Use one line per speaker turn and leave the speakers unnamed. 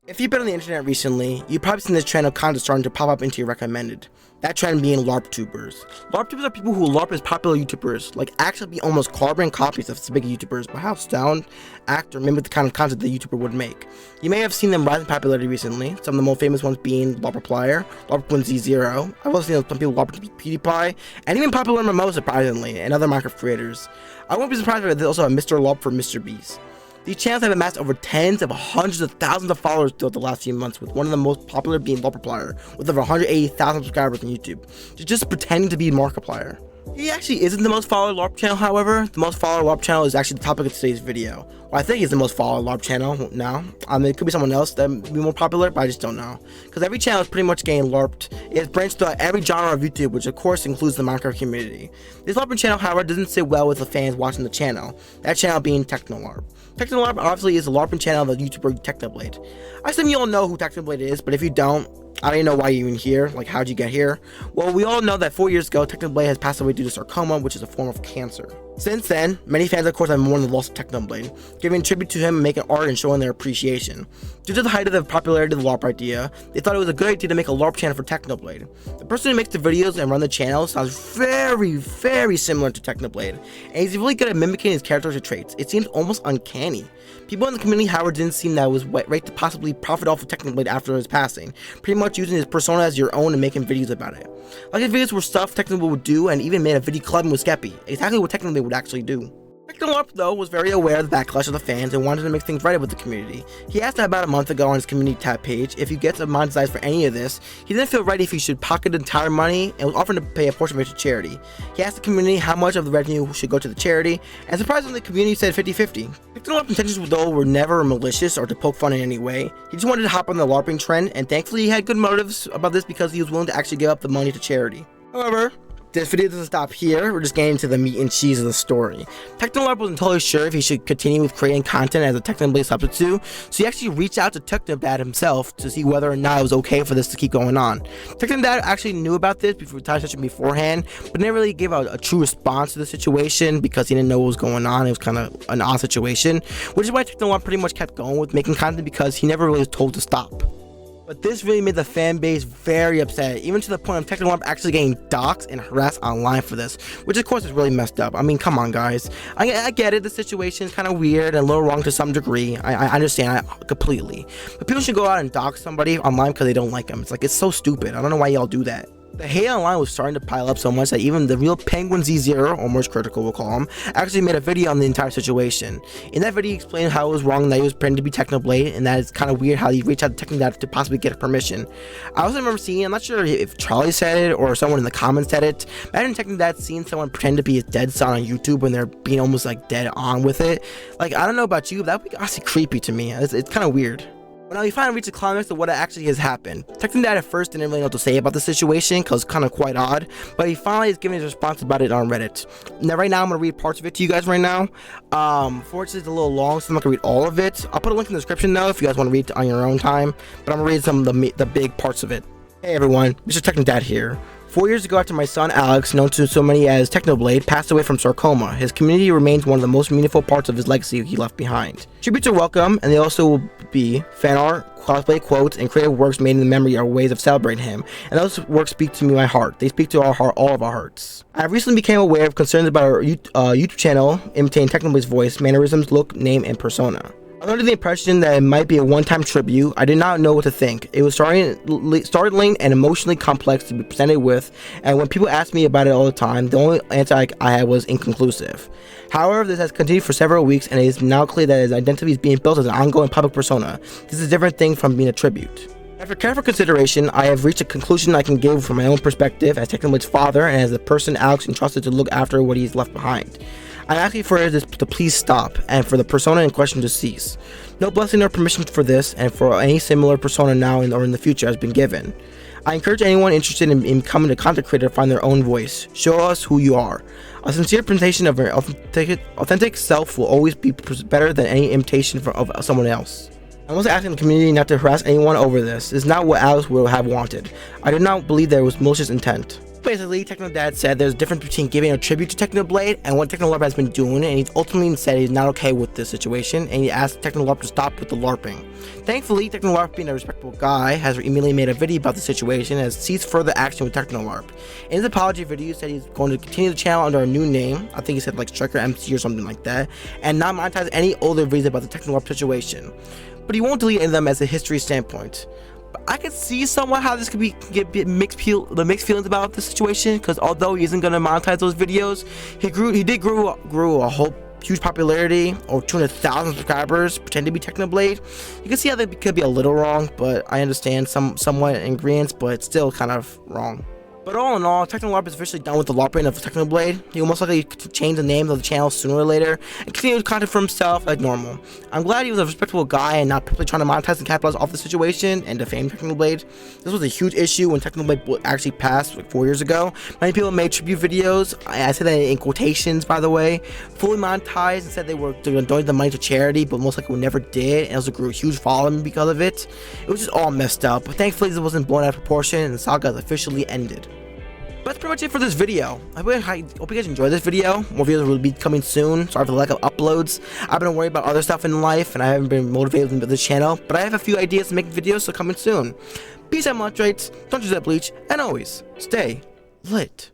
If you've been on the internet recently, you've probably seen this trend of content starting to pop up into your recommended. That trend being LARP tubers. LARP tubers are people who LARP as popular YouTubers, like actually be almost carbon copies of big YouTubers, but how sound, act, or mimic the kind of content the YouTuber would make. You may have seen them rise in popularity recently, some of the most famous ones being LARPerPlier, LARP1Z0, I've also seen some people LARP PewDiePie, and even popular MMO surprisingly, and other Minecraft creators. I won't be surprised if there's also a Mr. LARP for Mr. Beast. These channels have amassed over tens of hundreds of thousands of followers throughout the last few months, with one of the most popular being LARPerPlier, with over 180,000 subscribers on YouTube, just pretending to be Markiplier. He actually isn't the most followed LARP channel, however. The most followed LARP channel is actually the topic of today's video. Well, I think he's the most followed LARP channel now. I mean, it could be someone else that would be more popular, but I just don't know. Because every channel is pretty much getting LARPed. It's branched throughout every genre of YouTube, which of course includes the Minecraft community. This LARPing channel, however, doesn't sit well with the fans watching the channel. That channel being Technolarp. Technolarp obviously is the LARPing channel of the YouTuber Technoblade. I assume you all know who Technoblade is, but if you don't, I don't even know why you're even here. Like, how'd you get here? Well, we all know that 4 years ago, Technoblade has passed away due to sarcoma, which is a form of cancer. Since then, many fans, of course, have mourned the loss of Technoblade, giving tribute to him and making art and showing their appreciation. Due to the height of the popularity of the LARP idea, they thought it was a good idea to make a LARP channel for Technoblade. The person who makes the videos and runs the channel sounds very similar to Technoblade, and he's really good at mimicking his character's traits. It seems almost uncanny. People in the community, however, didn't seem that it was right to possibly profit off of Technoblade after his passing, pretty much using his persona as your own and making videos about it. Like his videos were stuff Technoblade would do, and even made a video clubbing with Skeppy, exactly what Technoblade would actually do. Technolarp, though, was very aware of the backlash of the fans and wanted to make things right with the community. He asked about a month ago on his community tab page if he gets monetized for any of this. He didn't feel right if he should pocket the entire money and was offering to pay a portion of it to charity. He asked the community how much of the revenue should go to the charity, and surprisingly the community said 50-50. Technolarp's intentions though were never malicious or to poke fun in any way. He just wanted to hop on the LARPing trend, and thankfully he had good motives about this because he was willing to actually give up the money to charity. However, this video doesn't stop here. We're just getting into the meat and cheese of the story. Technolarp wasn't totally sure if he should continue with creating content as a Technoblade substitute, so he actually reached out to Technodad himself to see whether or not it was okay for this to keep going on. Technodad actually knew about this beforehand, but didn't really give a true response to the situation because he didn't know what was going on. It was kind of an odd situation, which is why Technolarp pretty much kept going with making content because he never really was told to stop. But this really made the fan base very upset, even to the point of Technolarp actually getting doxxed and harassed online for this, which of course is really messed up. I mean, come on guys. I get it, the situation is kind of weird and a little wrong to some degree. I understand completely. But people should go out and dox somebody online because they don't like them. It's so stupid. I don't know why y'all do that. The hate online was starting to pile up so much that even the real Penguin Z0, or Most Critical we'll call him, actually made a video on the entire situation. In that video he explained how it was wrong that he was pretending to be Technoblade, and that it's kind of weird how he reached out to Technodad to possibly get permission. I also remember seeing, I'm not sure if Charlie said it or someone in the comments said it, imagine Technodad seeing someone pretend to be his dead son on YouTube when they're being almost like dead on with it. Like, I don't know about you, but that would be honestly creepy to me. It's kind of weird. But now we finally reached the climax of what actually has happened. Technodad at first didn't really know what to say about the situation because it's kind of quite odd, but he finally is giving his response about it on Reddit. Now right now I'm going to read parts of it to you guys right now. Fortunately it's a little long, so I'm not going to read all of it. I'll put a link in the description though if you guys want to read it on your own time, but I'm going to read some of the big parts of it. Hey everyone, Mr. Technodad here. 4 years ago, after my son Alex, known to so many as Technoblade, passed away from sarcoma, his community remains one of the most meaningful parts of his legacy he left behind. Tributes are welcome, and they also will be fan art, cosplay quotes, and creative works made in the memory are ways of celebrating him, and those works speak to me my heart. They speak to our heart, all of our hearts. I recently became aware of concerns about our YouTube channel imitating Technoblade's voice, mannerisms, look, name, and persona. I was under the impression that it might be a one-time tribute. I did not know what to think. It was startling and emotionally complex to be presented with, and when people asked me about it all the time, the only answer I had was inconclusive. However, this has continued for several weeks, and it is now clear that his identity is being built as an ongoing public persona. This is a different thing from being a tribute. After careful consideration, I have reached a conclusion I can give from my own perspective as Technoblade's father and as the person Alex entrusted to look after what he's left behind. I'm asking for this to please stop, and for the persona in question to cease. No blessing or permission for this, and for any similar persona now or in the future has been given. I encourage anyone interested in becoming a content creator to find their own voice. Show us who you are. A sincere presentation of your authentic self will always be better than any imitation of someone else. I'm also asking the community not to harass anyone over this. It's not what Alex would have wanted. I do not believe there was malicious intent. Basically, Technodad said there's a difference between giving a tribute to Technoblade and what Technolarp has been doing, and he's ultimately said he's not okay with this situation, and he asked Technolarp to stop with the LARPing. Thankfully, Technolarp, being a respectable guy, has immediately made a video about the situation and has ceased further action with Technolarp. In his apology video, he said he's going to continue the channel under a new name, I think he said like Striker MC or something like that, and not monetize any older videos about the Technolarp situation. But he won't delete any of them as a history standpoint. I could see somewhat how this could get mixed feelings about the situation, because although he isn't gonna monetize those videos, he did grew a whole huge popularity, or 200,000 subscribers, pretend to be Technoblade. You can see how that could be a little wrong, but I understand somewhat ingredients, but it's still kind of wrong. But all in all, Technolarp is officially done with the LARPing of Technoblade. He will most likely change the name of the channel sooner or later and continue content for himself like normal. I'm glad he was a respectable guy and not purposely trying to monetize and capitalize off the situation and defame Technoblade. This was a huge issue when Technoblade actually passed like 4 years ago. Many people made tribute videos, I said that in quotations by the way, fully monetized and said they were going to donate the money to charity, but most likely never did, and also grew a huge following because of it. It was just all messed up, but thankfully this wasn't blown out of proportion and the saga has officially ended. But that's pretty much it for this video. I hope you guys enjoyed this video. More videos will be coming soon. Sorry for the lack of uploads. I've been worried about other stuff in life, and I haven't been motivated with this channel. But I have a few ideas to make videos, so coming soon. Peace out, Montrates. Don't use that bleach, and always stay lit.